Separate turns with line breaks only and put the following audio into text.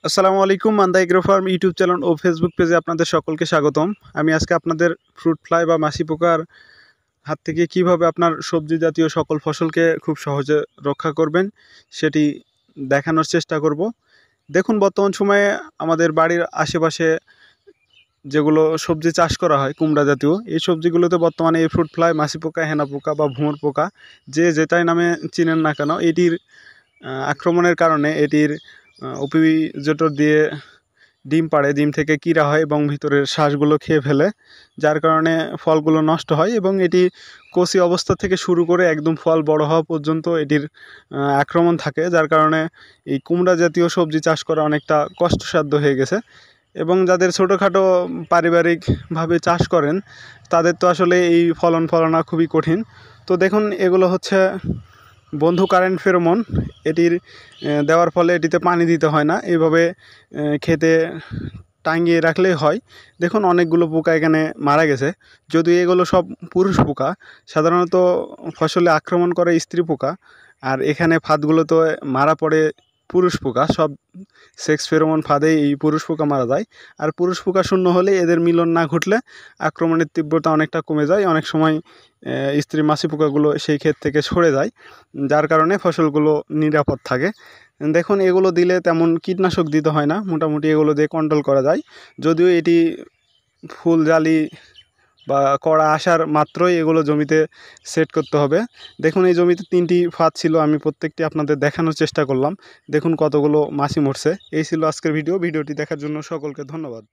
আসসালামু আলাইকুম। Manda agro farm YouTube channel ও ফেসবুক পেজে আপনাদের সকলকে স্বাগতম। আমি আজকে আপনাদের ফ্রুট ফ্লাই বা মাছি পোকার হাত থেকে কিভাবে আপনার সবজি জাতীয় সকল ফসলকে খুব সহজে রক্ষা করবেন সেটি দেখানোর চেষ্টা করব। দেখুন, বর্তমান সময়ে আমাদের বাড়ির আশেপাশে যেগুলো সবজি চাষ করা হয় কুমড়া জাতীয়, এই সবজিগুলোতে বর্তমানে এই ফ্রুট ফ্লাই, মাছি পোকা, হেনা পোকা বা ভুমর পোকা যে যেটাই নামে চিনেন না কেন, এটির আক্রমণের কারণে এটির ওপিভিজেটর দিয়ে ডিম পাড়ে, ডিম থেকে কীড়া হয় এবং ভিতরের শ্বাসগুলো খেয়ে ফেলে, যার কারণে ফলগুলো নষ্ট হয় এবং এটি কচি অবস্থা থেকে শুরু করে একদম ফল বড় হওয়া পর্যন্ত এটির আক্রমণ থাকে, যার কারণে এই কুমড়া জাতীয় সবজি চাষ করা অনেকটা কষ্টসাধ্য হয়ে গেছে। এবং যাদের ছোটোখাটো পারিবারিকভাবে চাষ করেন তাদের তো আসলে এই ফলানো খুবই কঠিন। তো দেখুন, এগুলো হচ্ছে বন্ধু কারেন্ট ফেরোমন। এটির দেওয়ার ফলে এটিতে পানি দিতে হয় না, এইভাবে খেতে টাঙিয়ে রাখলেই হয়। দেখুন, অনেকগুলো পোকা এখানে মারা গেছে। যদিও এগুলো সব পুরুষ পোকা, সাধারণত ফসলে আক্রমণ করে স্ত্রী পোকা, আর এখানে ফাঁদগুলো তো মারা পড়ে পুরুষ পোকা। সব সেক্স ফেরোমন ফাঁদেই এই পুরুষ পোকা মারা যায়। আর পুরুষ পোকা শূন্য হলে, এদের মিলন না ঘটলে আক্রমণের তীব্রতা অনেকটা কমে যায়। অনেক সময় স্ত্রী মাছি পোকাগুলো সেই ক্ষেত থেকে সরে যায়, যার কারণে ফসলগুলো নিরাপদ থাকে। দেখুন, এগুলো দিলে তেমন কীটনাশক দিতে হয় না, মোটামুটি এগুলো দিয়ে কন্ট্রোল করা যায়। যদিও এটি ফুল জালি বা কড়া আসার মাত্রই এগুলো জমিতে সেট করতে হবে। দেখুন, এই জমিতে 3টি ফাঁদ ছিল, আমি প্রত্যেকটি আপনাদের দেখানোর চেষ্টা করলাম। দেখুন কতগুলো মাছি মরছে। এই ছিল আজকের ভিডিওটি দেখার জন্য সকলকে ধন্যবাদ।